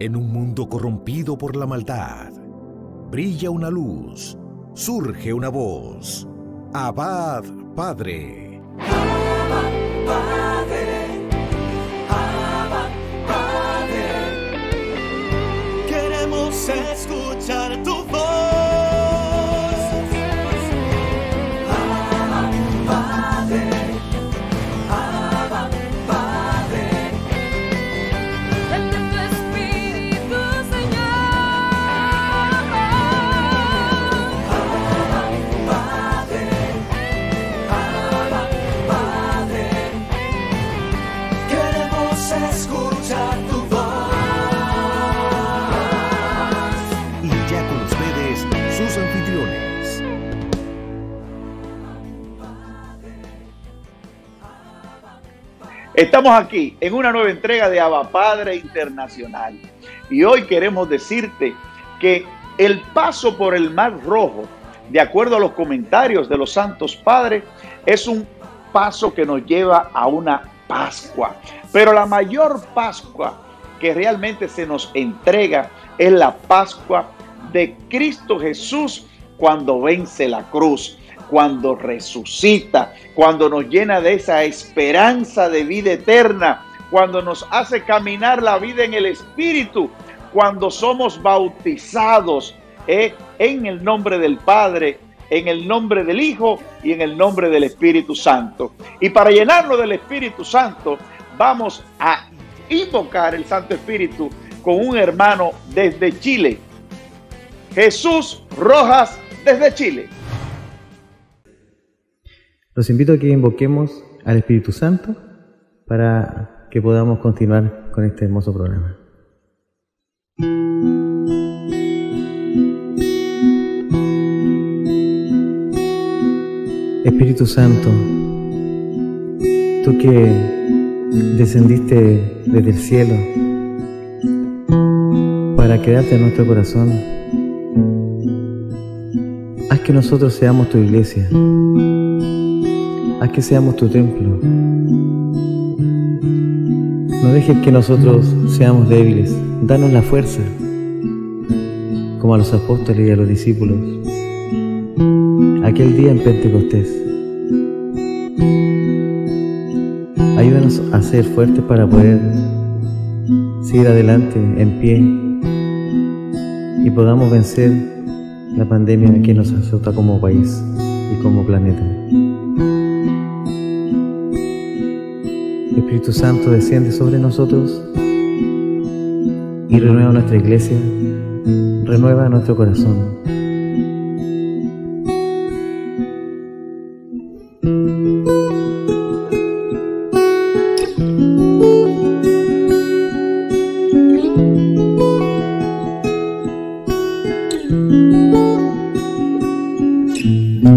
En un mundo corrompido por la maldad, brilla una luz, surge una voz. Abba, Padre. Abba, Padre. Abba, Padre. Queremos escuchar tu voz. Abba, Padre. Abba, Padre. Vente tu Espíritu, Señor. Abba, Padre. Abba, Padre. Queremos escuchar tu voz. Y ya con ustedes, sus anfitriones. Estamos aquí en una nueva entrega de Abba Padre Internacional y hoy queremos decirte que el paso por el Mar Rojo, de acuerdo a los comentarios de los Santos Padres, es un paso que nos lleva a una Pascua. Pero la mayor Pascua que realmente se nos entrega es la Pascua de Cristo Jesús cuando vence la cruz, cuando resucita, cuando nos llena de esa esperanza de vida eterna, cuando nos hace caminar la vida en el Espíritu, cuando somos bautizados en el nombre del Padre, en el nombre del Hijo y en el nombre del Espíritu Santo. Y para llenarnos del Espíritu Santo, vamos a invocar el Santo Espíritu con un hermano desde Chile, Jesús Rojas desde Chile. Los invito a que invoquemos al Espíritu Santo para que podamos continuar con este hermoso programa. Espíritu Santo, tú que descendiste desde el cielo para quedarte en nuestro corazón, haz que nosotros seamos tu iglesia. Haz que seamos tu templo. No dejes que nosotros seamos débiles. Danos la fuerza, como a los apóstoles y a los discípulos, aquel día en Pentecostés. Ayúdanos a ser fuertes para poder seguir adelante en pie y podamos vencer la pandemia que nos azota como país y como planeta. Espíritu Santo, desciende sobre nosotros y renueva nuestra iglesia, renueva nuestro corazón.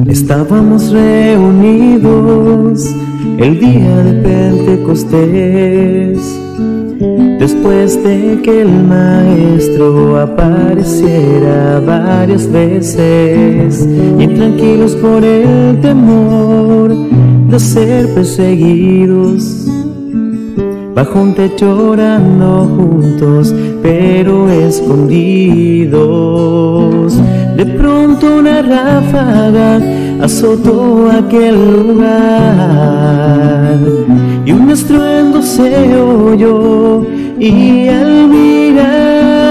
Estábamos reunidos el día de Pentecostés, después de que el Maestro apareciera varias veces, intranquilos por el temor de ser perseguidos, bajo un techo orando juntos, pero escondidos. De pronto una ráfaga azotó aquel lugar y un estruendo se oyó, y al mirar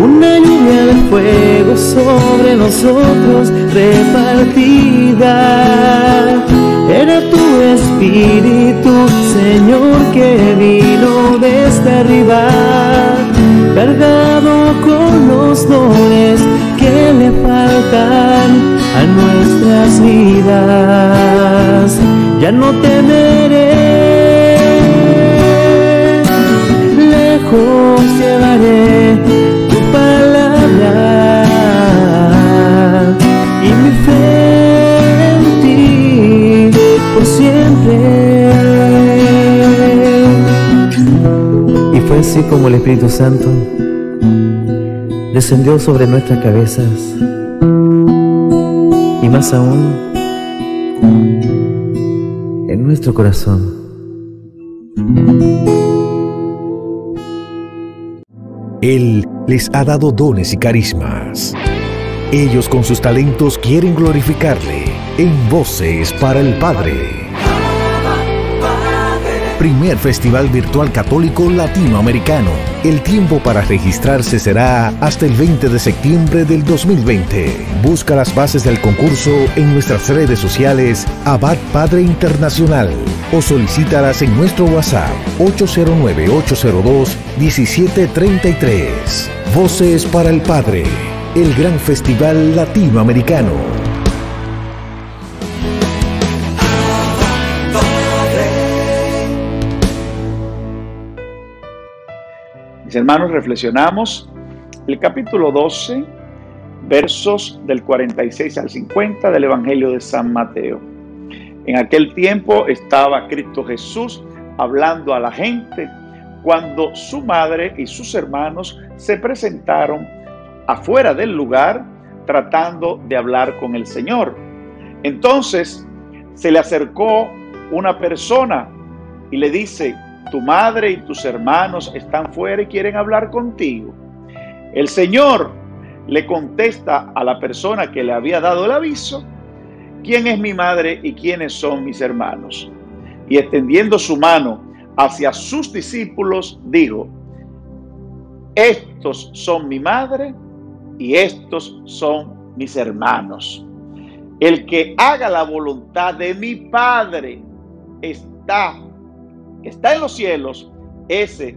una lluvia de fuego sobre nosotros repartida, era tu Espíritu, Señor, que vino desde arriba, cargado con los dones que le faltan a nuestras vidas. Ya no temeré, lejos llevaré tu palabra y mi fe en ti por siempre. Y fue así como el Espíritu Santo descendió sobre nuestras cabezas y más aún en nuestro corazón. Él les ha dado dones y carismas. Ellos con sus talentos quieren glorificarle en Voces para el Padre. Primer Festival Virtual Católico Latinoamericano. El tiempo para registrarse será hasta el 20 de septiembre del 2020. Busca las bases del concurso en nuestras redes sociales Abad Padre Internacional o solicítalas en nuestro WhatsApp 809-802-1733. Voces para el Padre, el gran festival latinoamericano. Mis hermanos, reflexionamos el capítulo 12, versos del 46 al 50 del Evangelio de San Mateo. En aquel tiempo estaba Cristo Jesús hablando a la gente cuando su madre y sus hermanos se presentaron afuera del lugar tratando de hablar con el Señor. Entonces se le acercó una persona y le dice: tu madre y tus hermanos están fuera y quieren hablar contigo. El Señor le contesta a la persona que le había dado el aviso: ¿quién es mi madre y quiénes son mis hermanos? Y extendiendo su mano hacia sus discípulos, dijo: estos son mi madre y estos son mis hermanos. El que haga la voluntad de mi Padre está en los cielos, ese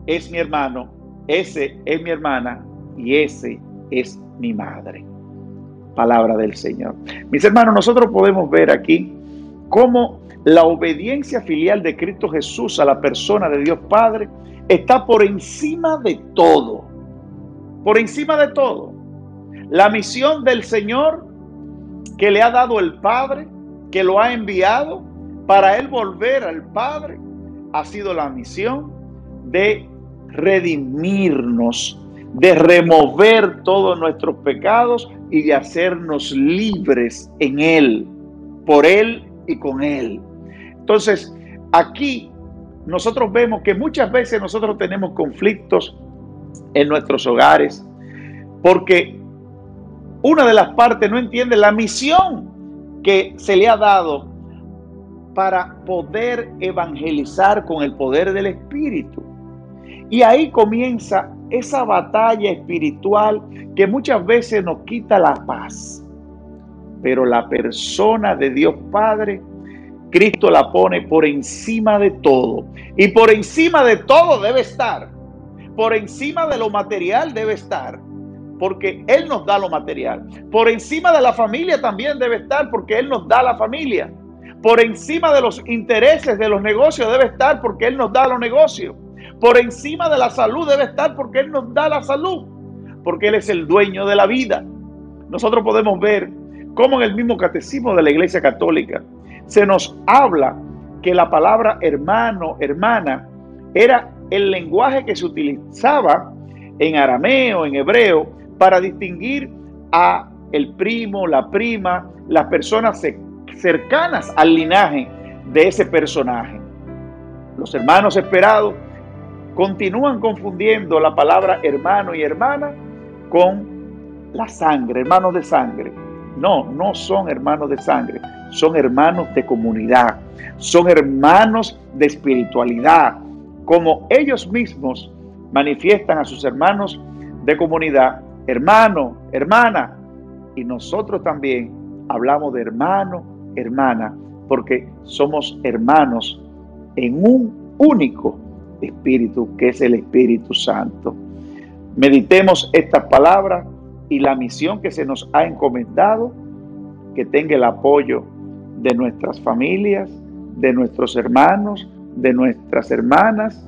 es mi hermano, ese es mi hermana y ese es mi madre. Palabra del Señor. Mis hermanos, nosotros podemos ver aquí cómo la obediencia filial de Cristo Jesús a la persona de Dios Padre está por encima de todo. Por encima de todo. La misión del Señor que le ha dado el Padre, que lo ha enviado para él volver al Padre, ha sido la misión de redimirnos, de remover todos nuestros pecados y de hacernos libres en Él, por Él y con Él. Entonces, aquí nosotros vemos que muchas veces nosotros tenemos conflictos en nuestros hogares porque una de las partes no entiende la misión que se le ha dado para poder evangelizar con el poder del Espíritu. Y ahí comienza esa batalla espiritual que muchas veces nos quita la paz. Pero la persona de Dios Padre, Cristo la pone por encima de todo. Y por encima de todo debe estar. Por encima de lo material debe estar, porque Él nos da lo material. Por encima de la familia también debe estar, porque Él nos da la familia. Por encima de los intereses de los negocios debe estar, porque Él nos da los negocios. Por encima de la salud debe estar, porque Él nos da la salud, porque Él es el dueño de la vida. Nosotros podemos ver cómo en el mismo catecismo de la Iglesia Católica se nos habla que la palabra hermano, hermana, era el lenguaje que se utilizaba en arameo, en hebreo, para distinguir a el primo, la prima, las personas cercanas al linaje de ese personaje. Los hermanos esperados continúan confundiendo la palabra hermano y hermana con la sangre, hermanos de sangre. No, no son hermanos de sangre, son hermanos de comunidad, son hermanos de espiritualidad. Como ellos mismos manifiestan a sus hermanos de comunidad, hermano, hermana, y nosotros también hablamos de hermano, hermana, porque somos hermanos en un único Espíritu, que es el Espíritu Santo. Meditemos estas palabras y la misión que se nos ha encomendado, que tenga el apoyo de nuestras familias, de nuestros hermanos, de nuestras hermanas,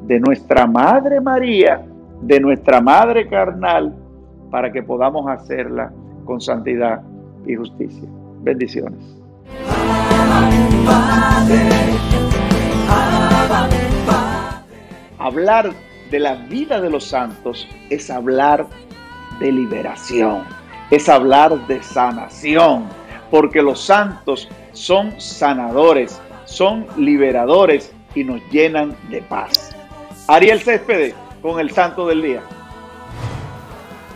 de nuestra Madre María, de nuestra Madre carnal, para que podamos hacerla con santidad y justicia. Bendiciones. Hablar de la vida de los santos es hablar de liberación, es hablar de sanación, porque los santos son sanadores, son liberadores y nos llenan de paz. Ariel Céspedes con el Santo del Día.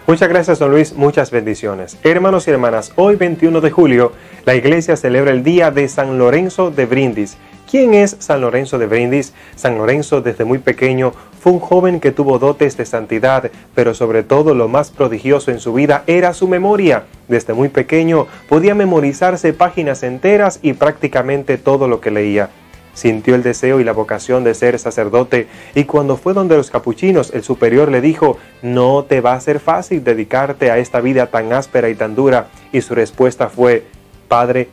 Muchas gracias, don Luis. Muchas bendiciones. Hermanos y hermanas, hoy 21 de julio, la iglesia celebra el día de San Lorenzo de Brindis. ¿Quién es San Lorenzo de Brindis? San Lorenzo, desde muy pequeño, fue un joven que tuvo dotes de santidad, pero sobre todo lo más prodigioso en su vida era su memoria. Desde muy pequeño podía memorizarse páginas enteras y prácticamente todo lo que leía. Sintió el deseo y la vocación de ser sacerdote, y cuando fue donde los capuchinos, el superior le dijo: no te va a ser fácil dedicarte a esta vida tan áspera y tan dura. Y su respuesta fue: Padre,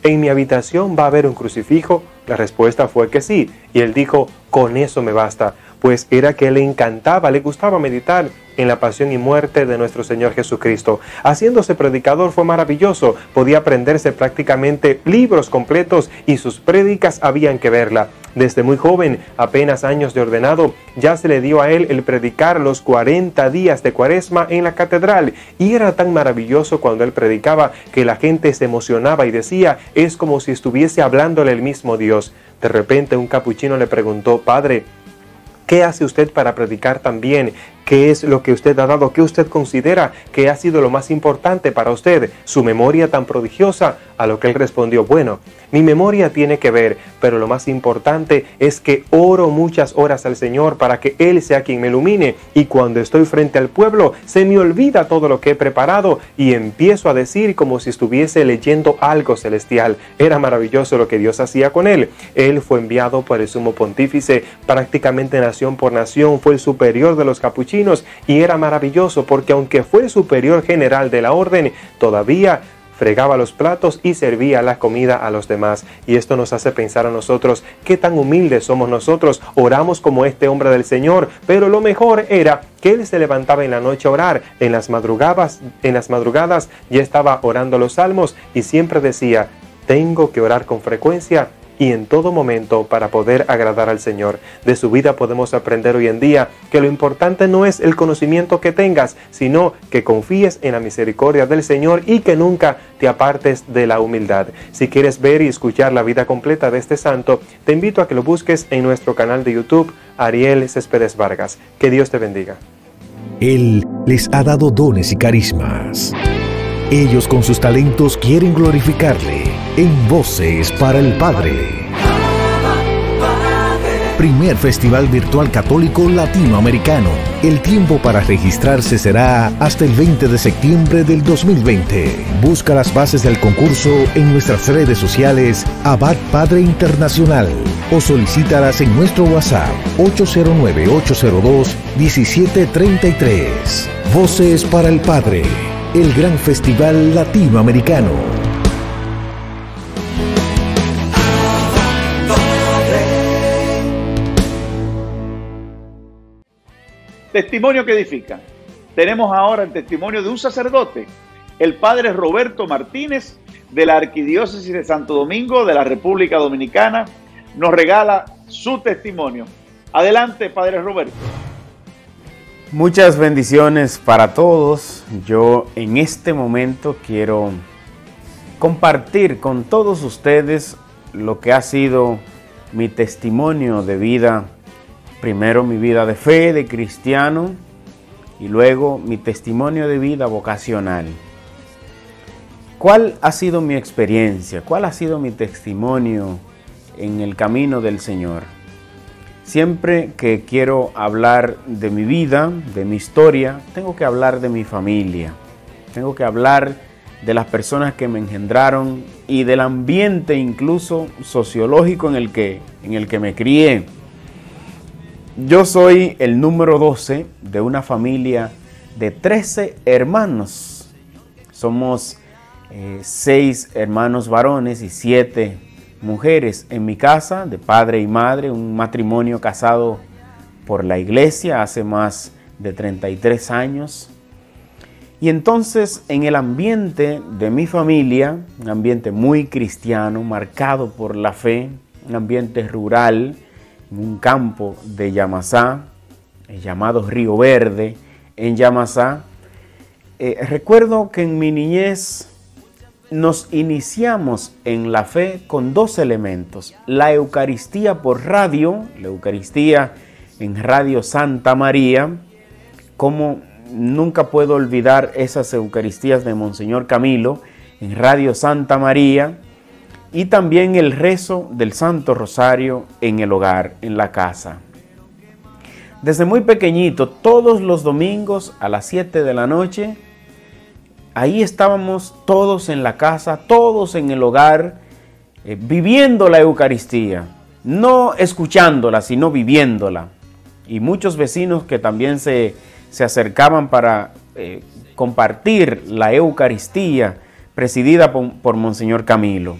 ¿en mi habitación va a haber un crucifijo? La respuesta fue que sí, y él dijo: con eso me basta, pues era que le encantaba, le gustaba meditar en la pasión y muerte de nuestro Señor Jesucristo. Haciéndose predicador fue maravilloso, podía aprenderse prácticamente libros completos y sus prédicas habían que verla. Desde muy joven, apenas años de ordenado, ya se le dio a él el predicar los 40 días de Cuaresma en la catedral, y era tan maravilloso cuando él predicaba que la gente se emocionaba y decía: es como si estuviese hablándole el mismo Dios. De repente un capuchino le preguntó: Padre, ¿qué hace usted para predicar tan bien? ¿Qué es lo que usted ha dado? ¿Qué usted considera que ha sido lo más importante para usted? ¿Su memoria tan prodigiosa? A lo que él respondió: bueno, mi memoria tiene que ver, pero lo más importante es que oro muchas horas al Señor para que Él sea quien me ilumine, y cuando estoy frente al pueblo se me olvida todo lo que he preparado y empiezo a decir como si estuviese leyendo algo celestial. Era maravilloso lo que Dios hacía con él. Él fue enviado por el sumo pontífice, prácticamente nación por nación, fue el superior de los capuchinos, y era maravilloso porque aunque fue el superior general de la orden, todavía fregaba los platos y servía la comida a los demás. Y esto nos hace pensar a nosotros qué tan humildes somos nosotros. Oramos como este hombre del Señor, pero lo mejor era que él se levantaba en la noche a orar. En las madrugadas ya estaba orando los salmos y siempre decía: tengo que orar con frecuencia y en todo momento para poder agradar al Señor. De su vida podemos aprender hoy en día que lo importante no es el conocimiento que tengas, sino que confíes en la misericordia del Señor y que nunca te apartes de la humildad. Si quieres ver y escuchar la vida completa de este santo, te invito a que lo busques en nuestro canal de YouTube, Ariel Céspedes Vargas. Que Dios te bendiga. Él les ha dado dones y carismas. Ellos con sus talentos quieren glorificarle en Voces para el Padre. Primer Festival Virtual Católico Latinoamericano. El tiempo para registrarse será hasta el 20 de septiembre del 2020. Busca las bases del concurso en nuestras redes sociales Abad Padre Internacional o solicítalas en nuestro WhatsApp 809-802-1733. Voces para el Padre. El gran festival latinoamericano. Testimonio que edifica. Tenemos ahora el testimonio de un sacerdote, el padre Roberto Martínez, de la Arquidiócesis de Santo Domingo, de la República Dominicana. Nos regala su testimonio. Adelante, padre Roberto. Muchas bendiciones para todos. Yo en este momento quiero compartir con todos ustedes lo que ha sido mi testimonio de vida. Primero mi vida de fe, de cristiano, y luego mi testimonio de vida vocacional. ¿Cuál ha sido mi experiencia? ¿Cuál ha sido mi testimonio en el camino del Señor? Siempre que quiero hablar de mi vida, de mi historia, tengo que hablar de mi familia. Tengo que hablar de las personas que me engendraron y del ambiente incluso sociológico en el que me crié. Yo soy el número 12 de una familia de 13 hermanos. Somos 6 hermanos varones y 7 mujeres en mi casa, de padre y madre, un matrimonio casado por la iglesia hace más de 33 años. Y entonces en el ambiente de mi familia, un ambiente muy cristiano, marcado por la fe, un ambiente rural, en un campo de Yamasá, llamado Río Verde, en Yamasá, recuerdo que en mi niñez nos iniciamos en la fe con 2 elementos: la Eucaristía por radio, la Eucaristía en Radio Santa María, como nunca puedo olvidar esas Eucaristías de Monseñor Camilo en Radio Santa María y también el rezo del Santo Rosario en el hogar, en la casa. Desde muy pequeñito, todos los domingos a las 7 de la noche, ahí estábamos todos en la casa, todos en el hogar, viviendo la Eucaristía, no escuchándola, sino viviéndola. Y muchos vecinos que también se acercaban para compartir la Eucaristía presidida por Monseñor Camilo.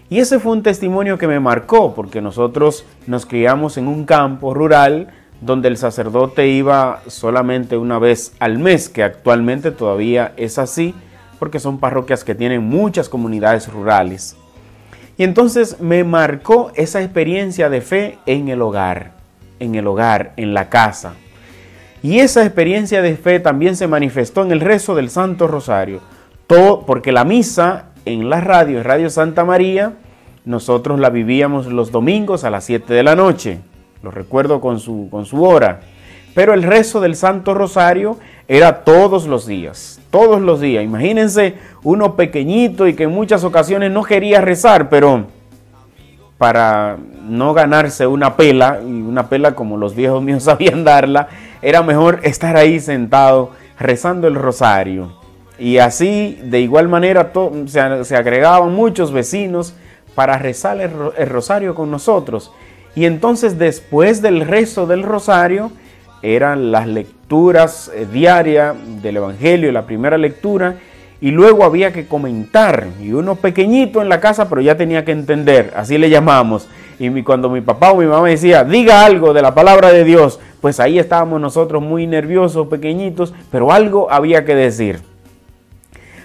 Y ese fue un testimonio que me marcó, porque nosotros nos criamos en un campo rural donde el sacerdote iba solamente una vez al mes, que actualmente todavía es así, porque son parroquias que tienen muchas comunidades rurales. Y entonces me marcó esa experiencia de fe en el hogar, en la casa. Y esa experiencia de fe también se manifestó en el rezo del Santo Rosario. Todo porque la misa en la radio, en Radio Santa María, nosotros la vivíamos los domingos a las 7 de la noche. Lo recuerdo con su hora. Pero el rezo del Santo Rosario era todos los días. Todos los días. Imagínense uno pequeñito y que en muchas ocasiones no quería rezar, pero para no ganarse una pela, y una pela como los viejos míos sabían darla, era mejor estar ahí sentado rezando el rosario. Y así, de igual manera, se agregaban muchos vecinos para rezar el rosario con nosotros. Y entonces, después del rezo del rosario, eran las lecturas diarias del Evangelio, la primera lectura, y luego había que comentar, y uno pequeñito en la casa, pero ya tenía que entender, así le llamamos. Y cuando mi papá o mi mamá decía, diga algo de la palabra de Dios, pues ahí estábamos nosotros muy nerviosos, pequeñitos, pero algo había que decir.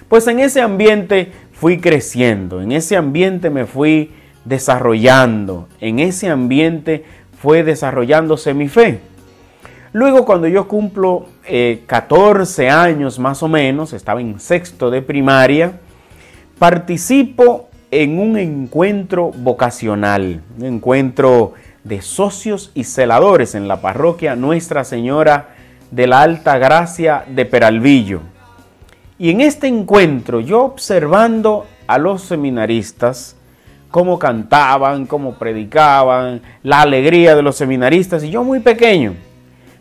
Pues en ese ambiente fui creciendo, en ese ambiente me fui desarrollando, en ese ambiente fue desarrollándose mi fe. Luego, cuando yo cumplo 14 años más o menos, estaba en sexto de primaria, participo en un encuentro vocacional, un encuentro de socios y celadores en la parroquia Nuestra Señora de la Alta Gracia de Peralvillo. Y en este encuentro, yo observando a los seminaristas, cómo cantaban, cómo predicaban, la alegría de los seminaristas, y yo muy pequeño,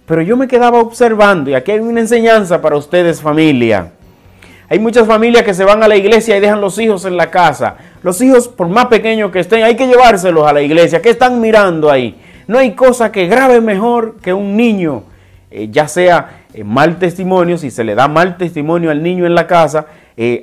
pero yo me quedaba observando, y aquí hay una enseñanza para ustedes, familia. Hay muchas familias que se van a la iglesia y dejan los hijos en la casa. Los hijos, por más pequeños que estén, hay que llevárselos a la iglesia. ¿Qué están mirando ahí? No hay cosa que grabe mejor que un niño, ya sea mal testimonio. Si se le da mal testimonio al niño en la casa,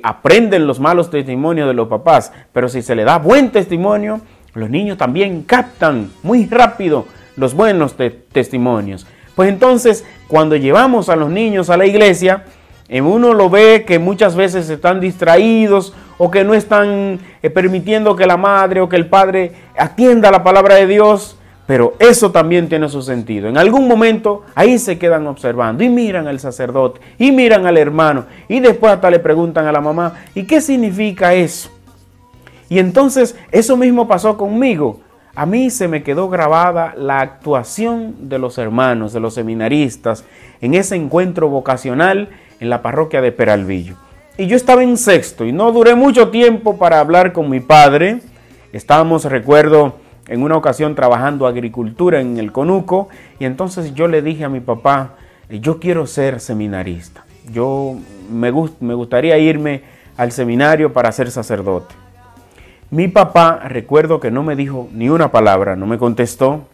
aprenden los malos testimonios de los papás. Pero si se le da buen testimonio, los niños también captan muy rápido los buenos testimonios. Pues entonces, cuando llevamos a los niños a la iglesia, uno lo ve que muchas veces están distraídos o que no están permitiendo que la madre o que el padre atienda la palabra de Dios, pero eso también tiene su sentido. En algún momento ahí se quedan observando y miran al sacerdote y miran al hermano y después hasta le preguntan a la mamá, ¿y qué significa eso? Y entonces eso mismo pasó conmigo. A mí se me quedó grabada la actuación de los hermanos, de los seminaristas, en ese encuentro vocacional en la parroquia de Peralvillo. Y yo estaba en sexto y no duré mucho tiempo para hablar con mi padre. Estábamos, recuerdo, en una ocasión trabajando agricultura en el Conuco, y entonces yo le dije a mi papá, yo quiero ser seminarista. Me gustaría irme al seminario para ser sacerdote. Mi papá, recuerdo que no me dijo ni una palabra, no me contestó,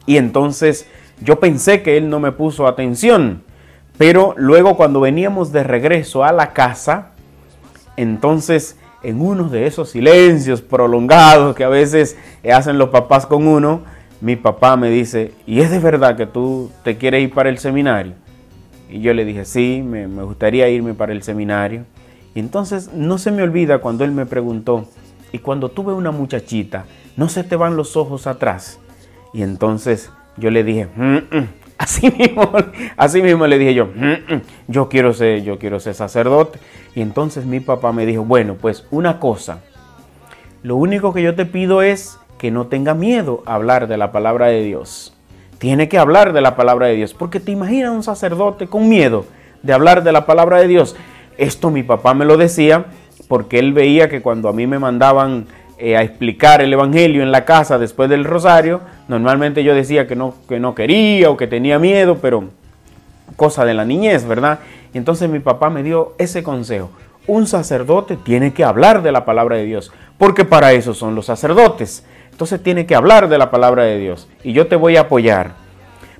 y entonces yo pensé que él no me puso atención, pero luego cuando veníamos de regreso a la casa, entonces en uno de esos silencios prolongados que a veces hacen los papás con uno, mi papá me dice, ¿y es de verdad que tú te quieres ir para el seminario? Y yo le dije, sí, me gustaría irme para el seminario. Y entonces no se me olvida cuando él me preguntó, y cuando tú ves una muchachita, ¿no se te van los ojos atrás? Y entonces yo le dije, así mismo le dije yo quiero ser sacerdote. Y entonces mi papá me dijo, bueno, pues una cosa, lo único que yo te pido es que no tenga miedo a hablar de la palabra de Dios, tiene que hablar de la palabra de Dios. Porque te imaginas un sacerdote con miedo de hablar de la palabra de Dios. Esto mi papá me lo decía porque él veía que cuando a mí me mandaban a explicar el evangelio en la casa después del rosario, normalmente yo decía que no quería o que tenía miedo, pero cosa de la niñez, ¿verdad? Entonces mi papá me dio ese consejo. Un sacerdote tiene que hablar de la palabra de Dios, porque para eso son los sacerdotes. Entonces tiene que hablar de la palabra de Dios y yo te voy a apoyar.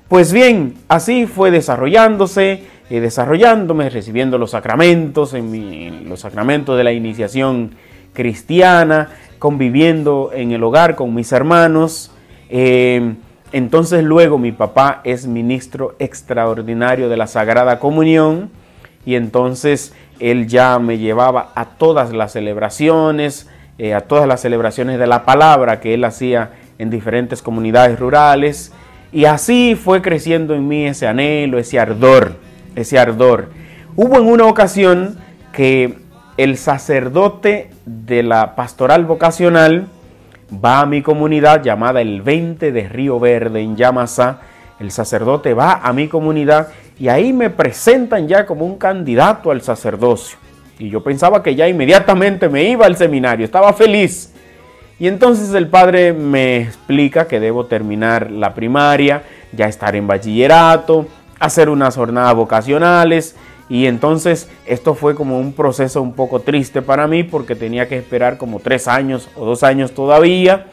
Pues bien, así fue desarrollándose, desarrollándome, recibiendo los sacramentos, los sacramentos de la iniciación cristiana, conviviendo en el hogar con mis hermanos. Entonces luego mi papá es ministro extraordinario de la Sagrada Comunión y entonces él ya me llevaba a todas las celebraciones, de la palabra que él hacía en diferentes comunidades rurales, y así fue creciendo en mí ese anhelo, ese ardor. Hubo en una ocasión que el sacerdote de la pastoral vocacional va a mi comunidad llamada el 20 de Río Verde en Yamasá. El sacerdote va a mi comunidad y ahí me presentan ya como un candidato al sacerdocio. Y yo pensaba que ya inmediatamente me iba al seminario, estaba feliz. Y entonces el padre me explica que debo terminar la primaria, ya estar en bachillerato, hacer unas jornadas vocacionales. Y entonces esto fue como un proceso un poco triste para mí porque tenía que esperar como 3 años o 2 años todavía.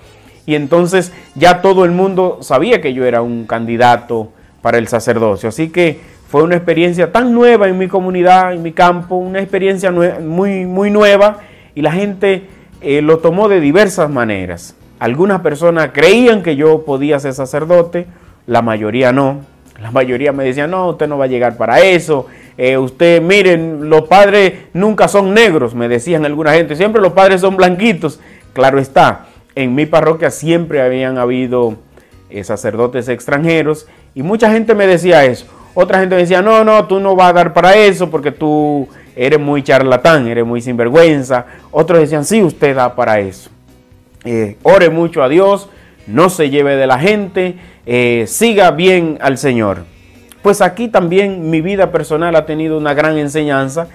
Y entonces ya todo el mundo sabía que yo era un candidato para el sacerdocio. Así que fue una experiencia tan nueva en mi comunidad, en mi campo, una experiencia muy nueva, y la gente lo tomó de diversas maneras. Algunas personas creían que yo podía ser sacerdote, la mayoría no. La mayoría me decían, no, usted no va a llegar para eso. Usted, miren, los padres nunca son negros, me decían alguna gente. Siempre los padres son blanquitos. Claro está, en mi parroquia siempre habían habido sacerdotes extranjeros y mucha gente me decía eso. Otra gente me decía, no, tú no vas a dar para eso porque tú eres muy charlatán, eres muy sinvergüenza. Otros decían, sí, usted da para eso. Ore mucho a Dios, no se lleve de la gente, siga bien al Señor. Pues aquí también mi vida personal ha tenido una gran enseñanza,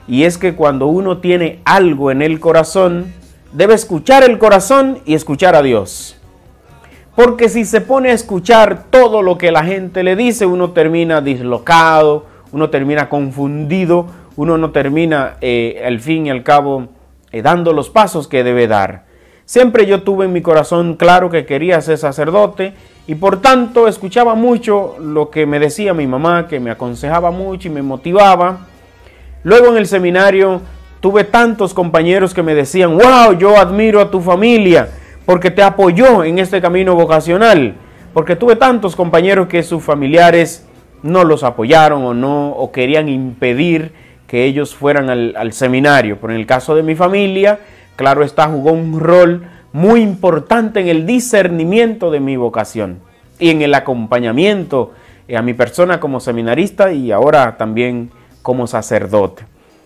y es que cuando uno tiene algo en el corazón, debe escuchar el corazón y escuchar a Dios. Porque si se pone a escuchar todo lo que la gente le dice, uno termina dislocado, uno termina confundido, uno no termina al fin y al cabo dando los pasos que debe dar. Siempre yo tuve en mi corazón claro que quería ser sacerdote y por tanto escuchaba mucho lo que me decía mi mamá, que me aconsejaba mucho y me motivaba. Luego en el seminario tuve tantos compañeros que me decían, wow, yo admiro a tu familia porque te apoyó en este camino vocacional. Porque tuve tantos compañeros que sus familiares no los apoyaron o querían impedir que ellos fueran al seminario. Pero en el caso de mi familia, claro está, jugó un rol muy importante en el discernimiento de mi vocación y en el acompañamiento a mi persona como seminarista y ahora también como sacerdote.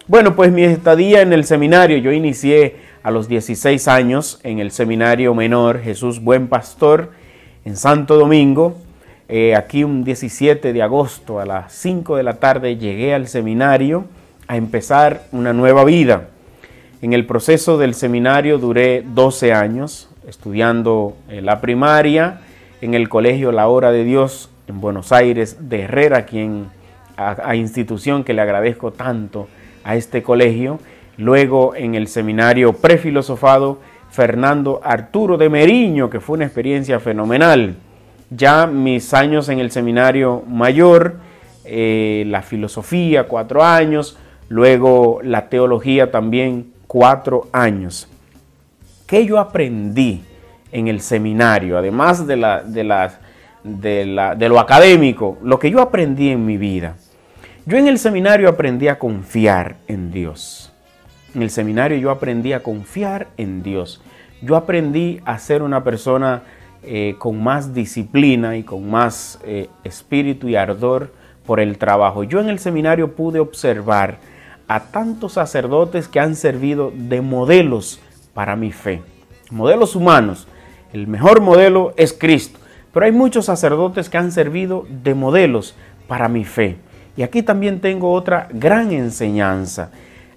Bueno, pues mi estadía en el seminario, yo inicié a los 16 años en el seminario menor Jesús Buen Pastor en Santo Domingo. Aquí un 17 de agosto a las 5 de la tarde llegué al seminario a empezar una nueva vida. En el proceso del seminario duré 12 años estudiando la primaria en el colegio La Hora de Dios en Buenos Aires de Herrera, a institución que le agradezco tanto a este colegio. Luego en el seminario prefilosofado Fernando Arturo de Meriño, que fue una experiencia fenomenal. Ya mis años en el seminario mayor, la filosofía 4 años, luego la teología también 4 años. ¿Qué yo aprendí en el seminario? Además de lo académico, lo que yo aprendí en mi vida. Yo en el seminario aprendí a confiar en Dios. En el seminario yo aprendí a confiar en Dios. Yo aprendí a ser una persona con más disciplina y con más espíritu y ardor por el trabajo. Yo en el seminario pude observar a tantos sacerdotes que han servido de modelos para mi fe. Modelos humanos. El mejor modelo es Cristo, Pero hay muchos sacerdotes que han servido de modelos para mi fe. Y aquí también tengo otra gran enseñanza.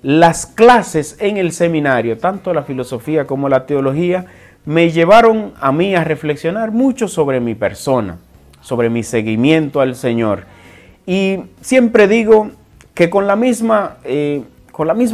Las clases en el seminario, tanto la filosofía como la teología, me llevaron a mí a reflexionar mucho sobre mi persona, sobre mi seguimiento al Señor. Y siempre digo que con la misma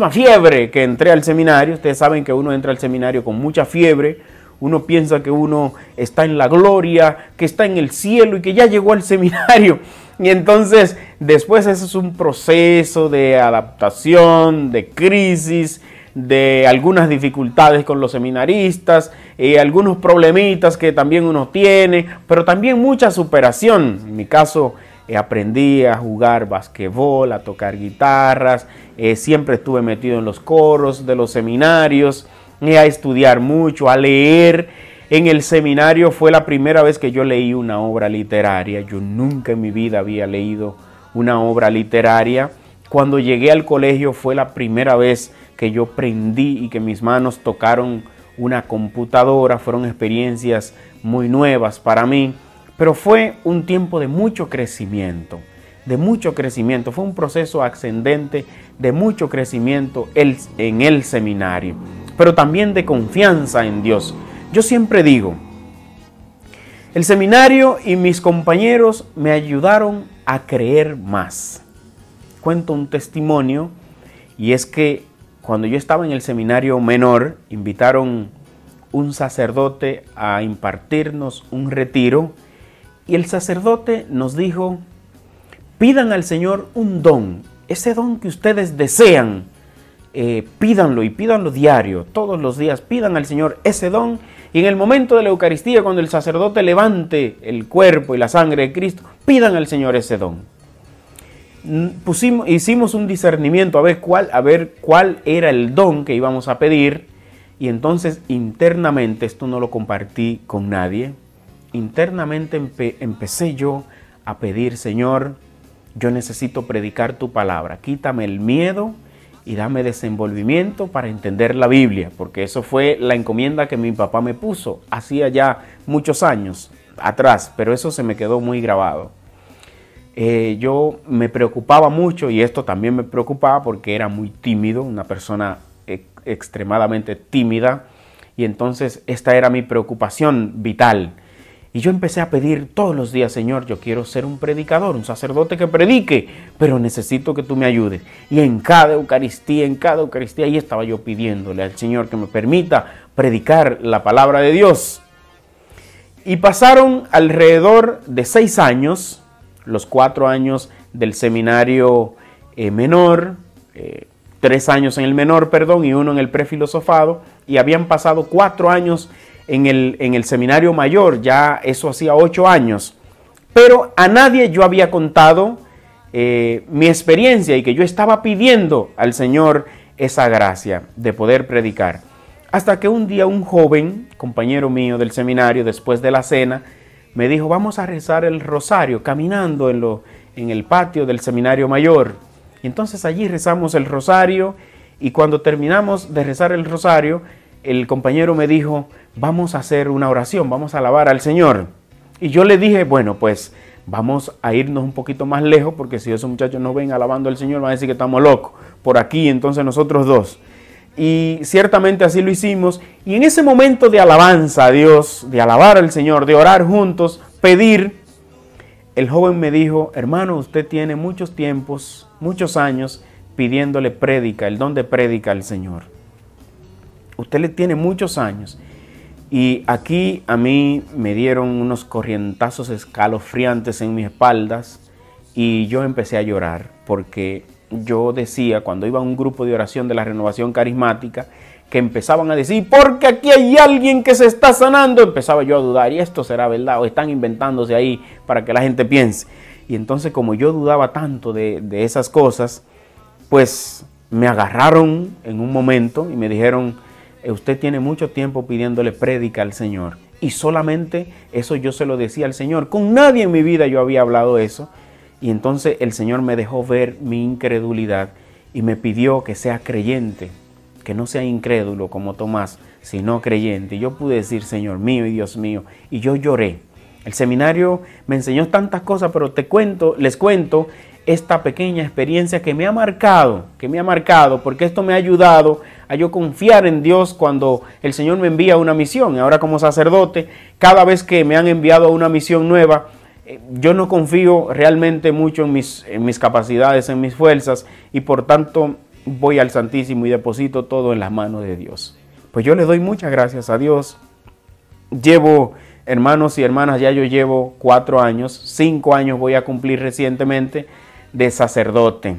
fiebre que entré al seminario, ustedes saben que uno entra al seminario con mucha fiebre, uno piensa que uno está en la gloria, que está en el cielo y que ya llegó al seminario. Y entonces después eso es un proceso de adaptación, de crisis, de algunas dificultades con los seminaristas, algunos problemitas que también uno tiene, pero también mucha superación. En mi caso aprendí a jugar basquetbol, a tocar guitarras, siempre estuve metido en los coros de los seminarios, a estudiar mucho, a leer. En el seminario fue la primera vez que yo leí una obra literaria. Yo nunca en mi vida había leído una obra literaria. Cuando llegué al colegio fue la primera vez que yo prendí y que mis manos tocaron una computadora. Fueron experiencias muy nuevas para mí, pero fue un tiempo de mucho crecimiento, Fue un proceso ascendente de mucho crecimiento en el seminario, pero también de confianza en Dios. Yo siempre digo, el seminario y mis compañeros me ayudaron a creer más. Cuento un testimonio, y es que cuando yo estaba en el seminario menor, invitaron un sacerdote a impartirnos un retiro, y el sacerdote nos dijo: pidan al Señor un don, ese don que ustedes desean, pídanlo y pídanlo diario, todos los días, pidan al Señor ese don. Y en el momento de la Eucaristía, cuando el sacerdote levante el cuerpo y la sangre de Cristo, pidan al Señor ese don. Hicimos un discernimiento a ver cuál era el don que íbamos a pedir, y entonces internamente, esto no lo compartí con nadie, internamente empecé yo a pedir: Señor, yo necesito predicar tu palabra, quítame el miedo y dame desenvolvimiento para entender la Biblia, porque eso fue la encomienda que mi papá me puso hacía ya muchos años atrás, pero eso se me quedó muy grabado. Yo me preocupaba mucho, y esto también me preocupaba porque era muy tímido, una persona extremadamente tímida, y entonces esta era mi preocupación vital. Y yo empecé a pedir todos los días: Señor, yo quiero ser un predicador, un sacerdote que predique, pero necesito que tú me ayudes. Y en cada Eucaristía, ahí estaba yo pidiéndole al Señor que me permita predicar la palabra de Dios. Y pasaron alrededor de 6 años, los 4 años del seminario menor, 3 años en el menor, y 1 en el prefilosofado, y habían pasado 4 años en el seminario mayor, ya eso hacía 8 años, pero a nadie yo había contado mi experiencia y que yo estaba pidiendo al Señor esa gracia de poder predicar. Hasta que un día un joven, compañero mío del seminario, después de la cena, me dijo: vamos a rezar el rosario, caminando en el patio del seminario mayor. Y entonces allí rezamos el rosario, y cuando terminamos de rezar el rosario, el compañero me dijo: vamos a hacer una oración, vamos a alabar al Señor. Y yo le dije: bueno, pues vamos a irnos un poquito más lejos, porque si esos muchachos nos ven alabando al Señor van a decir que estamos locos. Por aquí, entonces nosotros dos. Y ciertamente así lo hicimos. Y en ese momento de alabanza a Dios, de alabar al Señor, de orar juntos, pedir, el joven me dijo: hermano, usted tiene muchos tiempos, muchos años pidiéndole prédica, el don de prédica al Señor. Usted le tiene muchos años. Y aquí a mí me dieron unos corrientazos escalofriantes en mis espaldas, y yo empecé a llorar, porque yo decía, cuando iba a un grupo de oración de la Renovación Carismática, que empezaban a decir: porque aquí hay alguien que se está sanando, empezaba yo a dudar: ¿y esto será verdad o están inventándose ahí para que la gente piense? Y entonces, como yo dudaba tanto de esas cosas, pues me agarraron en un momento y me dijeron: usted tiene mucho tiempo pidiéndole prédica al Señor. Y solamente eso yo se lo decía al Señor. Con nadie en mi vida yo había hablado eso. Y entonces el Señor me dejó ver mi incredulidad y me pidió que sea creyente, que no sea incrédulo como Tomás, sino creyente. Y yo pude decir: Señor mío y Dios mío. Y yo lloré. El seminario me enseñó tantas cosas, pero les cuento esta pequeña experiencia que me ha marcado, porque esto me ha ayudado a yo confiar en Dios cuando el Señor me envía a una misión. Ahora como sacerdote, cada vez que me han enviado a una misión nueva, yo no confío realmente mucho en mis capacidades, en mis fuerzas, y por tanto voy al Santísimo y deposito todo en las manos de Dios. Pues yo le doy muchas gracias a Dios. Hermanos y hermanas, ya yo llevo 4 años, 5 años voy a cumplir recientemente de sacerdote,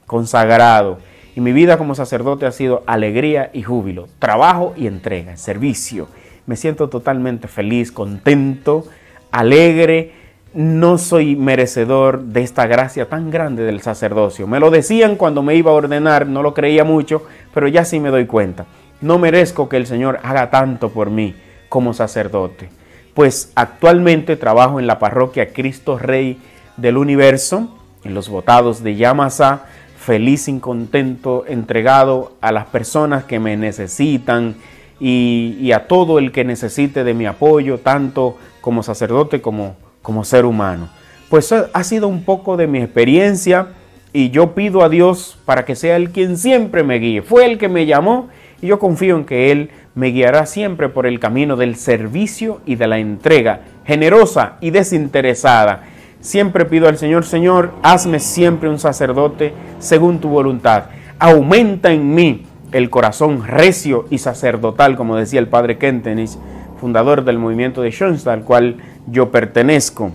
consagrado. Y mi vida como sacerdote ha sido alegría y júbilo, trabajo y entrega, servicio. Me siento totalmente feliz, contento, alegre. No soy merecedor de esta gracia tan grande del sacerdocio. Me lo decían cuando me iba a ordenar, no lo creía mucho, pero ya sí me doy cuenta. No merezco que el Señor haga tanto por mí como sacerdote. Pues actualmente trabajo en la parroquia Cristo Rey del Universo, en los Votados de Yamasá, feliz y contento, entregado a las personas que me necesitan y a todo el que necesite de mi apoyo, tanto como sacerdote como ser humano. Pues ha sido un poco de mi experiencia y yo pido a Dios para que sea Él quien siempre me guíe. Fue Él que me llamó y yo confío en que Él me guiará siempre por el camino del servicio y de la entrega generosa y desinteresada. Siempre pido al Señor, Señor, hazme siempre un sacerdote según tu voluntad. Aumenta en mí el corazón recio y sacerdotal, como decía el padre Kentenich, fundador del movimiento de Schoenstatt, al cual yo pertenezco.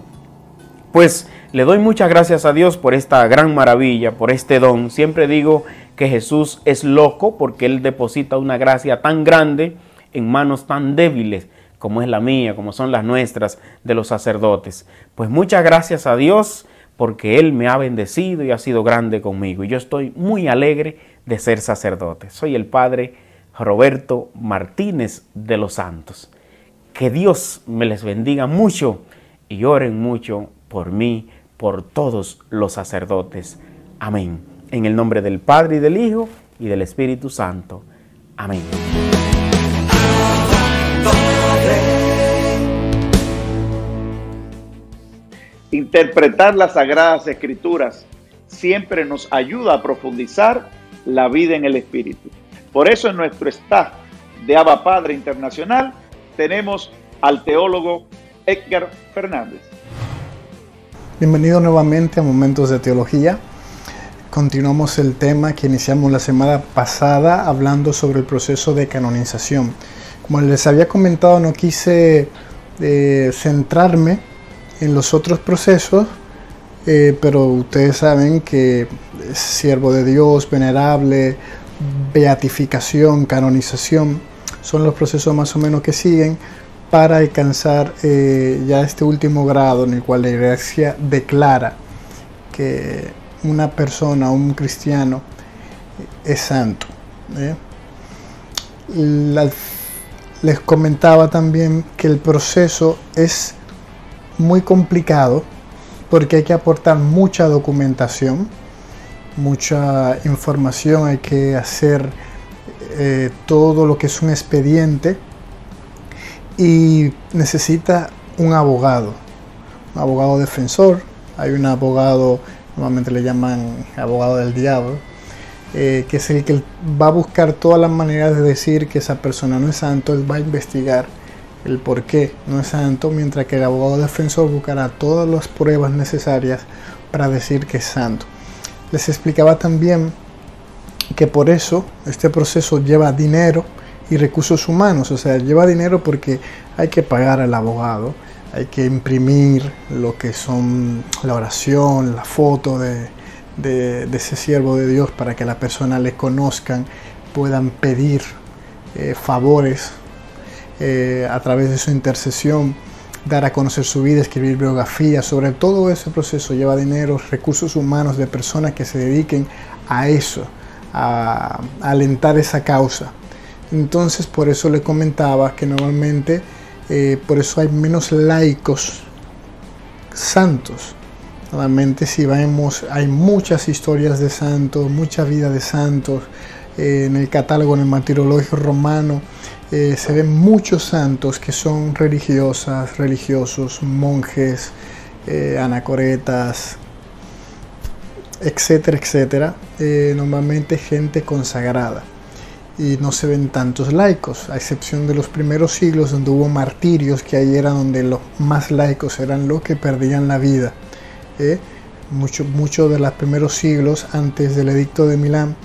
Pues le doy muchas gracias a Dios por esta gran maravilla, por este don. Siempre digo que Jesús es loco porque Él deposita una gracia tan grande en manos tan débiles como es la mía, como son las nuestras de los sacerdotes. Pues muchas gracias a Dios porque Él me ha bendecido y ha sido grande conmigo. Y yo estoy muy alegre de ser sacerdote. Soy el padre Roberto Martínez de los Santos. Que Dios me les bendiga mucho y oren mucho por mí, por todos los sacerdotes. Amén. En el nombre del Padre y del Hijo y del Espíritu Santo. Amén. Interpretar las Sagradas Escrituras siempre nos ayuda a profundizar la vida en el Espíritu. Por eso en nuestro staff de Abba Padre Internacional tenemos al teólogo Edgar Fernández. Bienvenido nuevamente a Momentos de Teología. Continuamos el tema que iniciamos la semana pasada hablando sobre el proceso de canonización. Como les había comentado, no quise centrarme en los otros procesos, pero ustedes saben que siervo de Dios, venerable, beatificación, canonización, son los procesos más o menos que siguen para alcanzar ya este último grado en el cual la Iglesia declara que una persona, un cristiano, es santo. Les comentaba también que el proceso es muy complicado porque hay que aportar mucha documentación, mucha información, hay que hacer todo lo que es un expediente y necesita un abogado defensor. Hay un abogado, normalmente le llaman abogado del diablo, que es el que va a buscar todas las maneras de decir que esa persona no es santo. Él va a investigar el por qué no es santo, mientras que el abogado defensor buscará todas las pruebas necesarias para decir que es santo. Les explicaba también que por eso este proceso lleva dinero y recursos humanos. O sea, lleva dinero porque hay que pagar al abogado, hay que imprimir lo que son la oración, la foto de ese siervo de Dios para que la persona le conozcan, puedan pedir favores a través de su intercesión, dar a conocer su vida, escribir biografías. Sobre todo ese proceso lleva dinero, recursos humanos de personas que se dediquen a eso, a alentar esa causa. Entonces, por eso le comentaba que normalmente por eso hay menos laicos santos. Normalmente si vemos, hay muchas historias de santos, mucha vida de santos en el catálogo, en el martirologio romano. se ven muchos santos que son religiosas, religiosos, monjes, anacoretas, etcétera, etcétera. Normalmente gente consagrada. Y no se ven tantos laicos, a excepción de los primeros siglos donde hubo martirios, que ahí era donde los más laicos eran los que perdían la vida. Mucho de los primeros siglos antes del edicto de Milán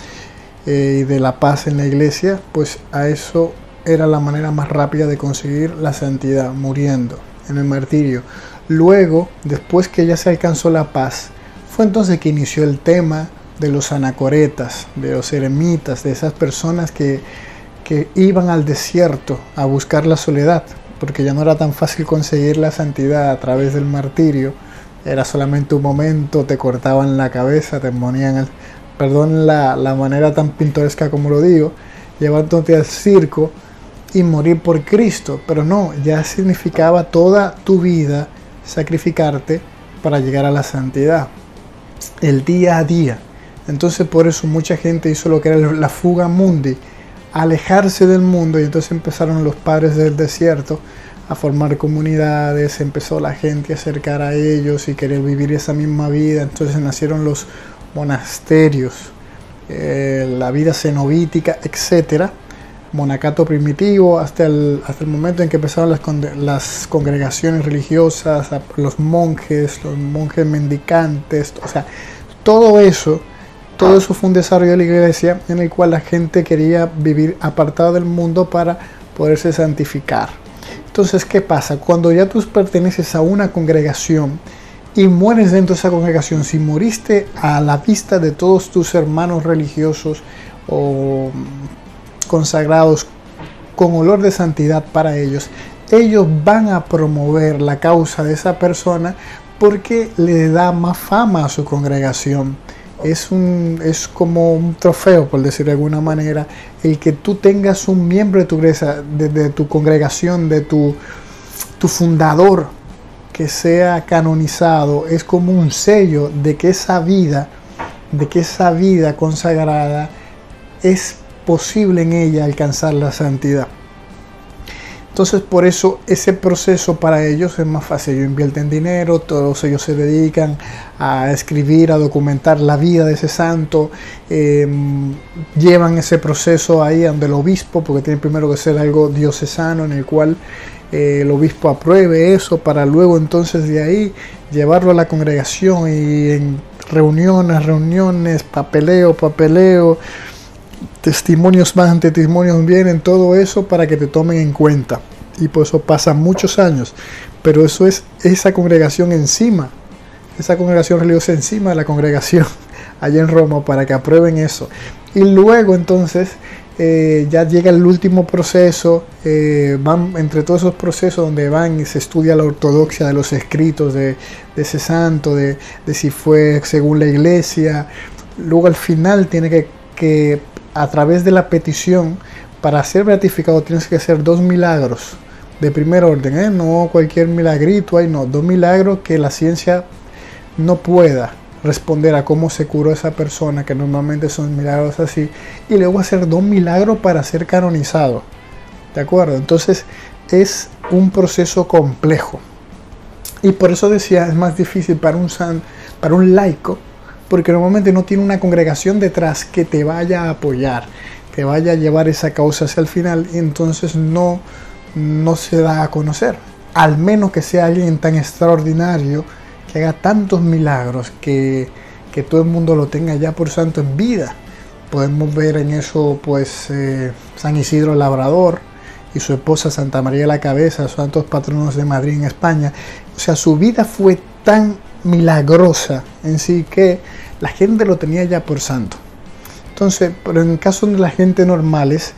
y de la paz en la iglesia, pues a eso era la manera más rápida de conseguir la santidad, muriendo en el martirio. Luego, después que ya se alcanzó la paz, fue entonces que inició el tema de los anacoretas, de los eremitas, de esas personas que iban al desierto a buscar la soledad, porque ya no era tan fácil conseguir la santidad a través del martirio. Era solamente un momento, te cortaban la cabeza, te ponían, perdón la manera tan pintoresca como lo digo, llevándote al circo y morir por Cristo. Pero no, ya significaba toda tu vida sacrificarte para llegar a la santidad, el día a día. Entonces por eso mucha gente hizo lo que era la fuga mundi, alejarse del mundo, y entonces empezaron los padres del desierto a formar comunidades, empezó la gente a acercar a ellos y querer vivir esa misma vida. Entonces nacieron los monasterios, la vida cenobítica, etcétera, monacato primitivo, hasta el momento en que empezaron las congregaciones religiosas, los monjes mendicantes, o sea, todo eso fue un desarrollo de la iglesia en el cual la gente quería vivir apartado del mundo para poderse santificar. Entonces, ¿qué pasa? Cuando ya tú perteneces a una congregación y mueres dentro de esa congregación, si moriste a la vista de todos tus hermanos religiosos o consagrados con olor de santidad para ellos, ellos van a promover la causa de esa persona porque le da más fama a su congregación. Es como un trofeo, por decir de alguna manera, el que tú tengas un miembro de tu iglesia, de tu congregación, de tu fundador, que sea canonizado, es como un sello de que esa vida consagrada es posible en ella alcanzar la santidad. Entonces por eso ese proceso para ellos es más fácil. Ellos invierten dinero, todos ellos se dedican a escribir, a documentar la vida de ese santo, llevan ese proceso ahí ante el obispo, porque tiene primero que ser algo diocesano en el cual el obispo apruebe eso, para luego entonces de ahí llevarlo a la congregación y en reuniones, papeleo, testimonios van, testimonios vienen, todo eso para que te tomen en cuenta. Y por eso pasan muchos años, pero eso es esa congregación religiosa encima de la congregación allá en Roma, para que aprueben eso. Y luego entonces ya llega el último proceso, van entre todos esos procesos donde van y se estudia la ortodoxia de los escritos de ese santo, de si fue según la iglesia. Luego al final tiene que a través de la petición, para ser beatificado tienes que hacer 2 milagros de primer orden, no cualquier milagrito, no, 2 milagros que la ciencia no pueda responder a cómo se curó esa persona, que normalmente son milagros así, y luego hacer 2 milagros para ser canonizado, ¿de acuerdo? Entonces es un proceso complejo, y por eso decía, es más difícil para un laico, porque normalmente no tiene una congregación detrás que te vaya a apoyar, que vaya a llevar esa causa hacia el final, y entonces no se da a conocer, al menos que sea alguien tan extraordinario, que haga tantos milagros, que todo el mundo lo tenga ya por santo en vida. Podemos ver en eso pues San Isidro Labrador y su esposa Santa María de la Cabeza, santos patronos de Madrid en España. O sea, su vida fue tan milagrosa en sí que la gente lo tenía ya por santo. Entonces, pero en el caso de la gente normales,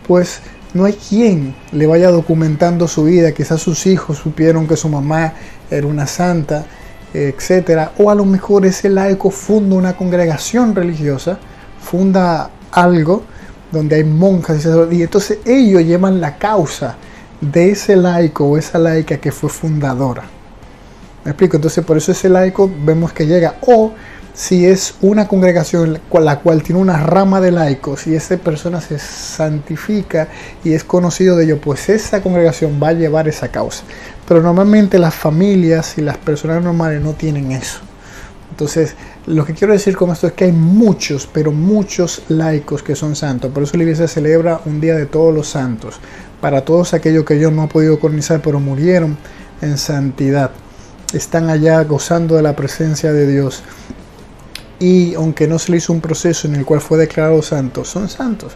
pues no hay quien le vaya documentando su vida. Quizás sus hijos supieron que su mamá era una santa, etcétera, o a lo mejor ese laico funda una congregación religiosa, funda algo donde hay monjas y entonces ellos llevan la causa de ese laico o esa laica que fue fundadora. ¿Me explico? Entonces por eso ese laico vemos que llega, o Si es una congregación la cual tiene una rama de laicos y esa persona se santifica y es conocido de ello, pues esa congregación va a llevar esa causa. Pero normalmente las familias y las personas normales no tienen eso. Entonces, lo que quiero decir con esto es que hay muchos, pero muchos laicos que son santos. Por eso la iglesia celebra un día de todos los santos, para todos aquellos que Dios no ha podido colonizar, pero murieron en santidad. Están allá gozando de la presencia de Dios. Y aunque no se le hizo un proceso en el cual fue declarado santo, son santos.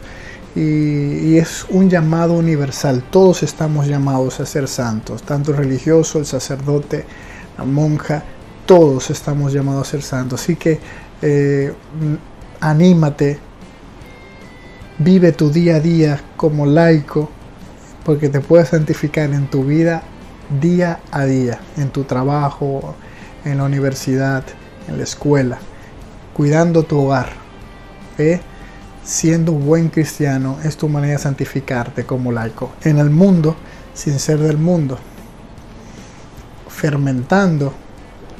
Y es un llamado universal. Todos estamos llamados a ser santos, tanto el religioso, el sacerdote, la monja, todos estamos llamados a ser santos. Así que anímate, vive tu día a día como laico, porque te puedes santificar en tu vida día a día, en tu trabajo, en la universidad, en la escuela, cuidando tu hogar. Siendo un buen cristiano es tu manera de santificarte como laico. En el mundo, sin ser del mundo, fermentando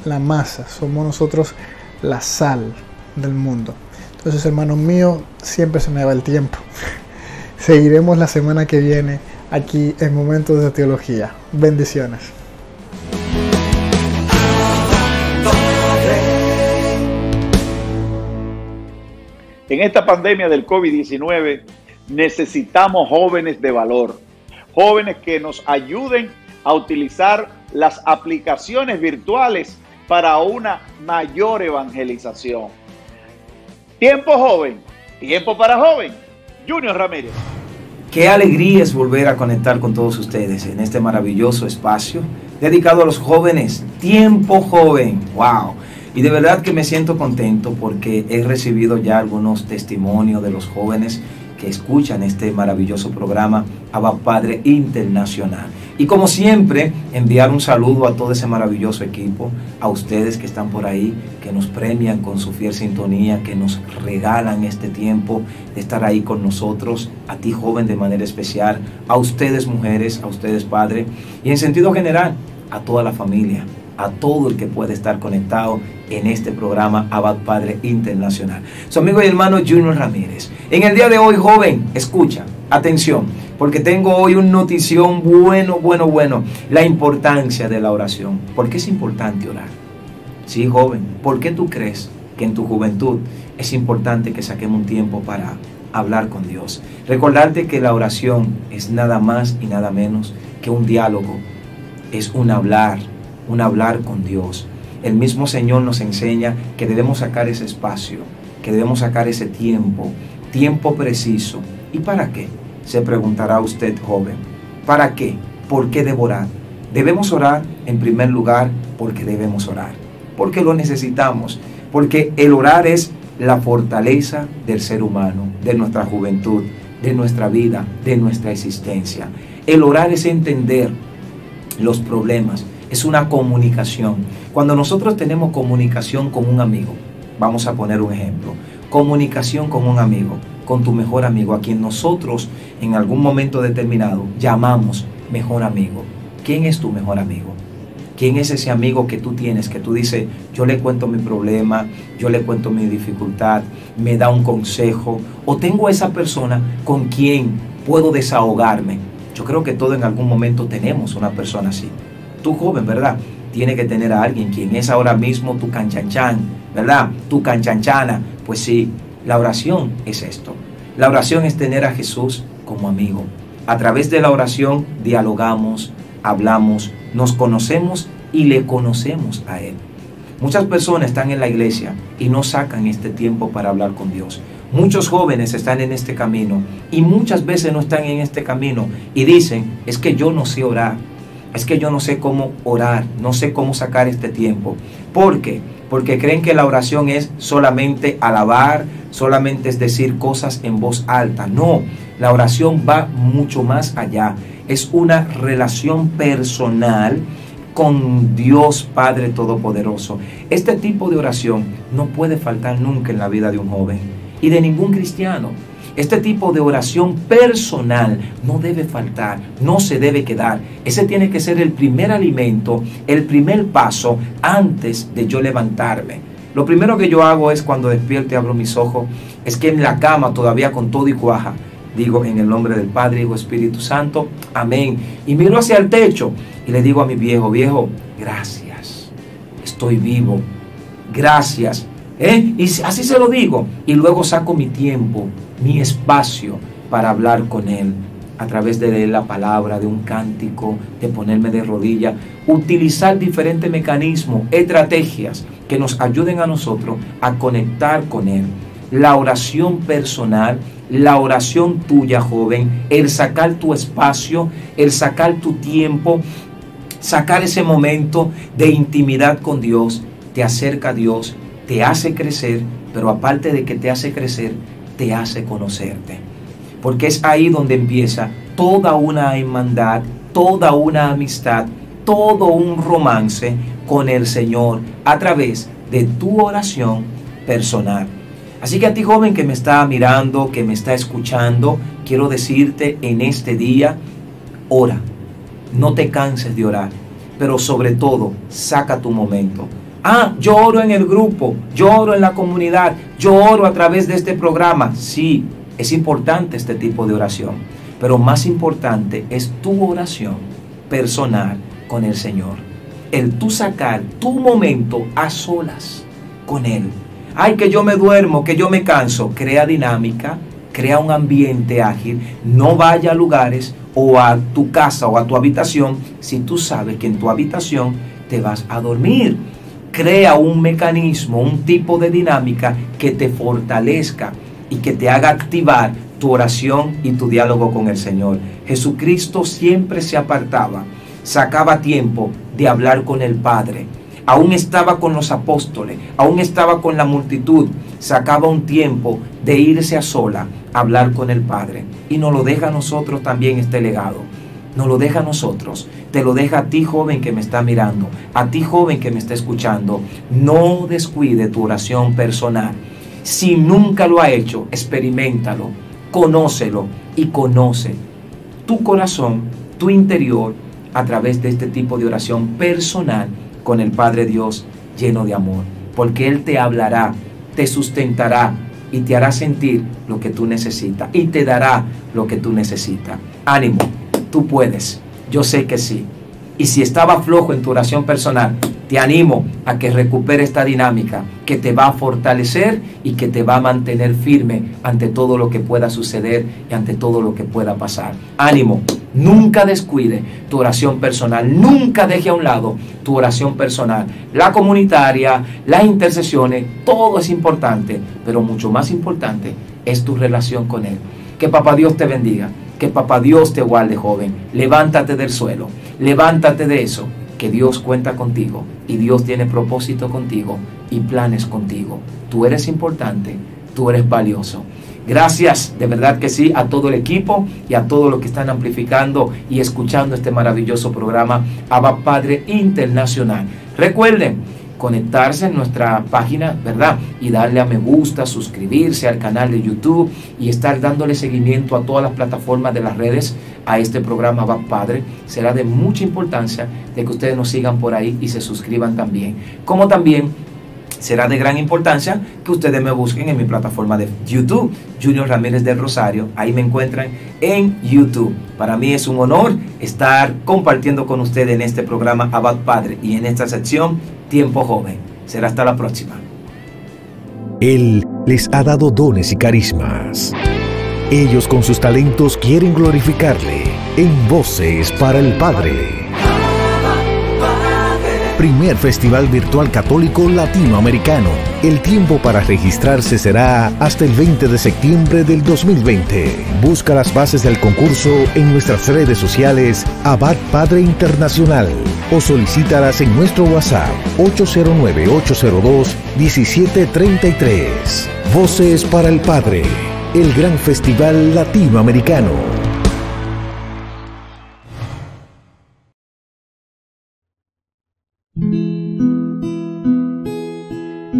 la masa, somos nosotros la sal del mundo. Entonces, hermanos míos, siempre se me va el tiempo. Seguiremos la semana que viene aquí en Momentos de Teología. Bendiciones. En esta pandemia del COVID-19 necesitamos jóvenes de valor, jóvenes que nos ayuden a utilizar las aplicaciones virtuales para una mayor evangelización. Tiempo joven, tiempo para joven. Junior Ramírez. Qué alegría es volver a conectar con todos ustedes en este maravilloso espacio dedicado a los jóvenes. Tiempo joven, wow. Y de verdad que me siento contento porque he recibido ya algunos testimonios de los jóvenes que escuchan este maravilloso programa Abba Padre Internacional. Y como siempre, enviar un saludo a todo ese maravilloso equipo, a ustedes que están por ahí, que nos premian con su fiel sintonía, que nos regalan este tiempo de estar ahí con nosotros, a ti joven de manera especial, a ustedes mujeres, a ustedes padres, y en sentido general, a toda la familia, a todo el que puede estar conectado en este programa Abba Padre Internacional. Su amigo y hermano Junior Ramírez. En el día de hoy, joven, escucha, atención, porque tengo hoy una notición bueno. La importancia de la oración. ¿Por qué es importante orar? Sí, joven, ¿por qué tú crees que en tu juventud es importante que saquemos un tiempo para hablar con Dios? Recordarte que la oración es nada más y nada menos que un diálogo, es un hablar con Dios. El mismo Señor nos enseña que debemos sacar ese espacio, que debemos sacar ese tiempo preciso. ¿Y para qué? Se preguntará usted, joven. ¿Para qué? ¿Por qué debo orar? Debemos orar en primer lugar porque debemos orar, porque lo necesitamos, porque el orar es la fortaleza del ser humano, de nuestra juventud, de nuestra vida, de nuestra existencia. El orar es entender los problemas, es una comunicación. Cuando nosotros tenemos comunicación con un amigo, vamos a poner un ejemplo, comunicación con un amigo, con tu mejor amigo, a quien nosotros en algún momento determinado llamamos mejor amigo. ¿Quién es tu mejor amigo? ¿Quién es ese amigo que tú tienes, que tú dices, yo le cuento mi problema, yo le cuento mi dificultad, me da un consejo, o tengo a esa persona con quien puedo desahogarme? Yo creo que todos en algún momento tenemos una persona así. Tú, joven, ¿verdad? Tiene que tener a alguien quien es ahora mismo tu canchanchan, ¿verdad? Tu canchanchana. Pues sí, la oración es esto. La oración es tener a Jesús como amigo. A través de la oración dialogamos, hablamos, nos conocemos y le conocemos a Él. Muchas personas están en la iglesia y no sacan este tiempo para hablar con Dios. Muchos jóvenes están en este camino y muchas veces no están en este camino y dicen, es que yo no sé orar. Es que yo no sé cómo orar, no sé cómo sacar este tiempo. ¿Por qué? Porque creen que la oración es solamente alabar, solamente es decir cosas en voz alta. No, la oración va mucho más allá. Es una relación personal con Dios Padre Todopoderoso. Este tipo de oración no puede faltar nunca en la vida de un joven y de ningún cristiano. Este tipo de oración personal no debe faltar, no se debe quedar. Ese tiene que ser el primer alimento, el primer paso antes de yo levantarme. Lo primero que yo hago es cuando despierto y abro mis ojos, es que en la cama todavía con todo y cuaja, digo en el nombre del Padre, Hijo, Espíritu Santo, amén. Y miro hacia el techo y le digo a mi viejo, viejo, gracias, estoy vivo, gracias. Y así se lo digo. Y luego saco mi tiempo, mi espacio para hablar con Él. A través de leer la palabra, de un cántico, de ponerme de rodillas, utilizar diferentes mecanismos, estrategias que nos ayuden a nosotros a conectar con Él. La oración personal, la oración tuya, joven, el sacar tu espacio, el sacar tu tiempo, sacar ese momento de intimidad con Dios, te acerca a Dios, te hace crecer, pero aparte de que te hace crecer, te hace conocerte. Porque es ahí donde empieza toda una hermandad, toda una amistad, todo un romance con el Señor a través de tu oración personal. Así que a ti, joven, que me está mirando, que me está escuchando, quiero decirte en este día, ora. No te canses de orar, pero sobre todo, saca tu momento. Yo oro en el grupo, yo oro en la comunidad, yo oro a través de este programa. Sí, es importante este tipo de oración, pero más importante es tu oración personal con el Señor. El tú sacar tu momento a solas con Él. Que yo me duermo, que yo me canso. Crea dinámica, crea un ambiente ágil. No vaya a lugares o a tu casa o a tu habitación si tú sabes que en tu habitación te vas a dormir. Crea un mecanismo, un tipo de dinámica que te fortalezca y que te haga activar tu oración y tu diálogo con el Señor. Jesucristo siempre se apartaba, sacaba tiempo de hablar con el Padre. Aún estaba con los apóstoles, aún estaba con la multitud, sacaba un tiempo de irse a sola a hablar con el Padre. Y nos lo deja a nosotros también este legado. Nos lo deja a nosotros, te lo deja a ti, joven, que me está mirando, a ti, joven, que me está escuchando. No descuide tu oración personal. Si nunca lo ha hecho, experiméntalo, conócelo y conoce tu corazón, tu interior, a través de este tipo de oración personal con el Padre Dios lleno de amor. Porque Él te hablará, te sustentará y te hará sentir lo que tú necesitas y te dará lo que tú necesitas. Ánimo. Tú puedes, yo sé que sí. Y si estaba flojo en tu oración personal, te animo a que recupere esta dinámica que te va a fortalecer y que te va a mantener firme ante todo lo que pueda suceder y ante todo lo que pueda pasar. Ánimo, nunca descuide tu oración personal, nunca deje a un lado tu oración personal. La comunitaria, las intercesiones, todo es importante, pero mucho más importante es tu relación con Él. Que Papá Dios te bendiga. Que Papá Dios te guarde, joven. Levántate del suelo, levántate de eso, que Dios cuenta contigo y Dios tiene propósito contigo y planes contigo. Tú eres importante, tú eres valioso. Gracias, de verdad que sí, a todo el equipo y a todos los que están amplificando y escuchando este maravilloso programa Abba Padre Internacional. Recuerden conectarse en nuestra página, ¿verdad? Y darle a me gusta, suscribirse al canal de YouTube y estar dándole seguimiento a todas las plataformas de las redes a este programa Abba Padre. Será de mucha importancia de que ustedes nos sigan por ahí y se suscriban también. Como también será de gran importancia que ustedes me busquen en mi plataforma de YouTube, Junior Ramírez del Rosario. Ahí me encuentran en YouTube. Para mí es un honor estar compartiendo con ustedes en este programa Abba Padre y en esta sección Tiempo Joven. Será hasta la próxima. Él les ha dado dones y carismas. Ellos con sus talentos quieren glorificarle en Voces para el Padre. Primer Festival Virtual Católico Latinoamericano. El tiempo para registrarse será hasta el 20 de septiembre del 2020. Busca las bases del concurso en nuestras redes sociales Abba Padre Internacional o solicítalas en nuestro WhatsApp 809-802-1733. Voces para el Padre, el gran festival latinoamericano.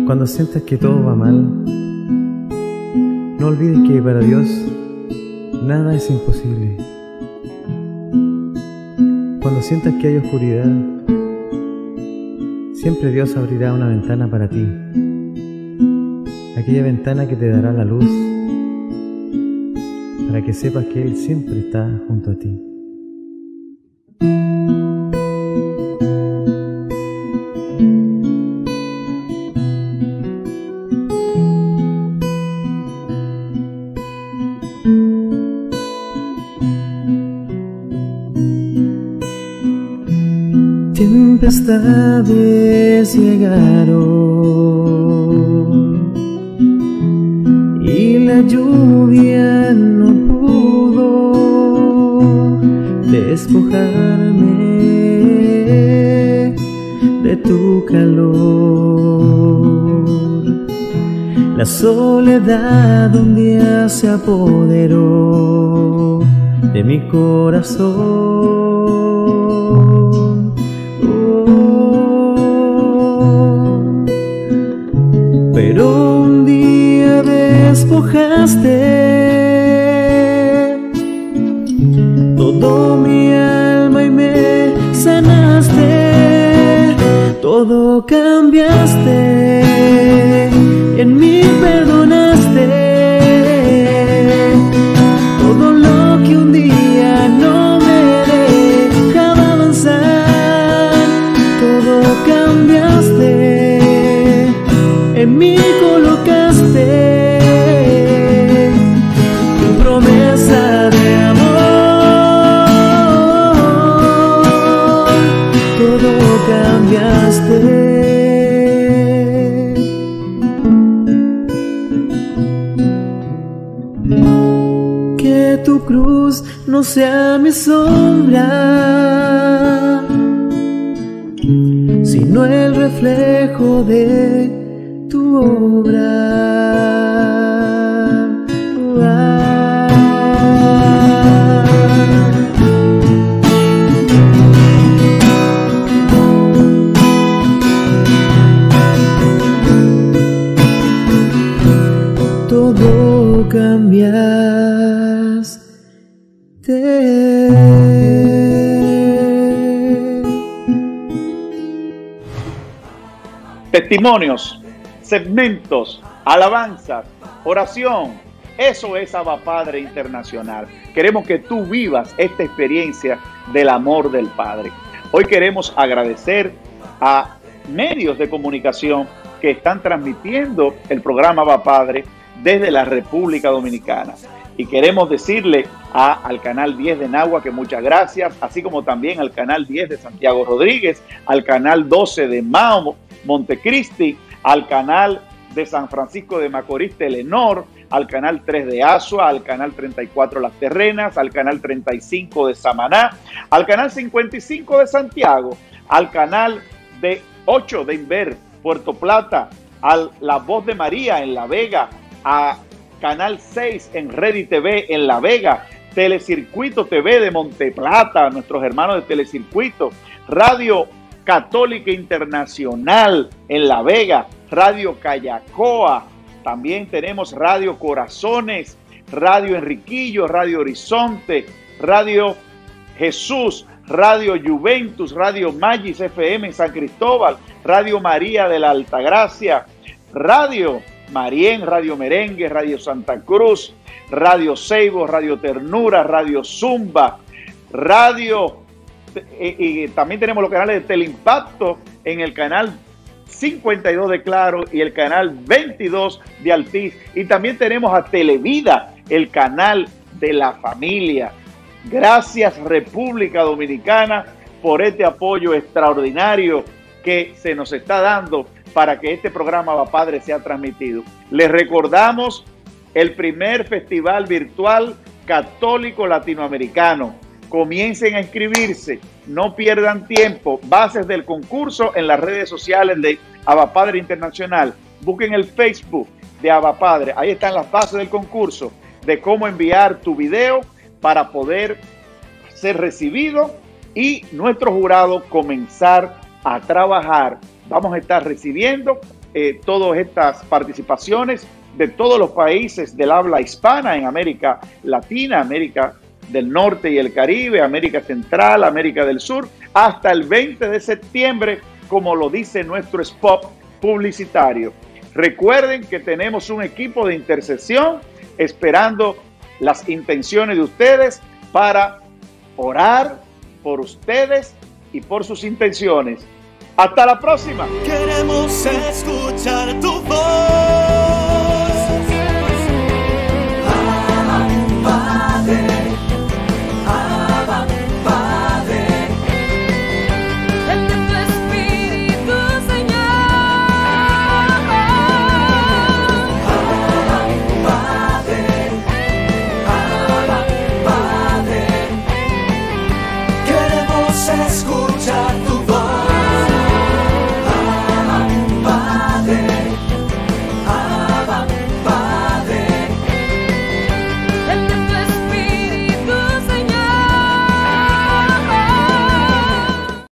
Cuando sientas que todo va mal, no olvides que para Dios nada es imposible. Cuando sientas que hay oscuridad, siempre Dios abrirá una ventana para ti. aquella ventana que te dará la luz, para que sepas que Él siempre está junto a ti. Tempestades llegaron y la lluvia no pudo despojarme de tu calor. La soledad un día se apoderó de mi corazón. Pero un día despojaste todo mi alma y me sanaste. Todo cambiaste, en mí perdonaste todo lo que un día no me dejaba avanzar. Todo cambiaste, en mí colocaste tu promesa de amor. Todo cambiaste. Que tu cruz no sea mi sombra, sino el reflejo de tu obra. Todo cambiaste. Testimonios, segmentos, alabanzas, oración. Eso es Abba Padre Internacional. Queremos que tú vivas esta experiencia del amor del Padre. Hoy queremos agradecer a medios de comunicación que están transmitiendo el programa Abba Padre desde la República Dominicana. Y queremos decirle al canal 10 de Nagua que muchas gracias, así como también al canal 10 de Santiago Rodríguez, al canal 12 de Mao Montecristi, al canal de San Francisco de Macorís Telenor, al canal 3 de Asua, al canal 34 Las Terrenas, al canal 35 de Samaná, al canal 55 de Santiago, al canal de 8 de Inver, Puerto Plata, a La Voz de María en La Vega, a Canal 6 en Ready TV en La Vega, Telecircuito TV de Monteplata, nuestros hermanos de Telecircuito, Radio Católica Internacional en La Vega, Radio Callacoa, también tenemos Radio Corazones, Radio Enriquillo, Radio Horizonte, Radio Jesús, Radio Juventus, Radio Magis FM en San Cristóbal, Radio María de la Altagracia, Radio Marién, Radio Merengue, Radio Santa Cruz, Radio Seibo, Radio Ternura, Radio Zumba, Radio, y también tenemos los canales de Teleimpacto en el canal 52 de Claro y el canal 22 de Altiz, y también tenemos a Televida, el canal de la familia. Gracias República Dominicana por este apoyo extraordinario que se nos está dando para que este programa Abba Padre sea transmitido. Les recordamos el primer festival virtual católico latinoamericano. Comiencen a inscribirse, no pierdan tiempo. Bases del concurso en las redes sociales de Abba Padre Internacional. Busquen el Facebook de Abba Padre. Ahí están las bases del concurso de cómo enviar tu video para poder ser recibido y nuestro jurado comenzar a trabajar. Vamos a estar recibiendo todas estas participaciones de todos los países del habla hispana en América Latina, América del Norte y el Caribe, América Central, América del Sur, hasta el 20 de septiembre, como lo dice nuestro spot publicitario. Recuerden que tenemos un equipo de intercesión esperando las intenciones de ustedes para orar por ustedes y por sus intenciones. Hasta la próxima. Queremos escuchar tu voz.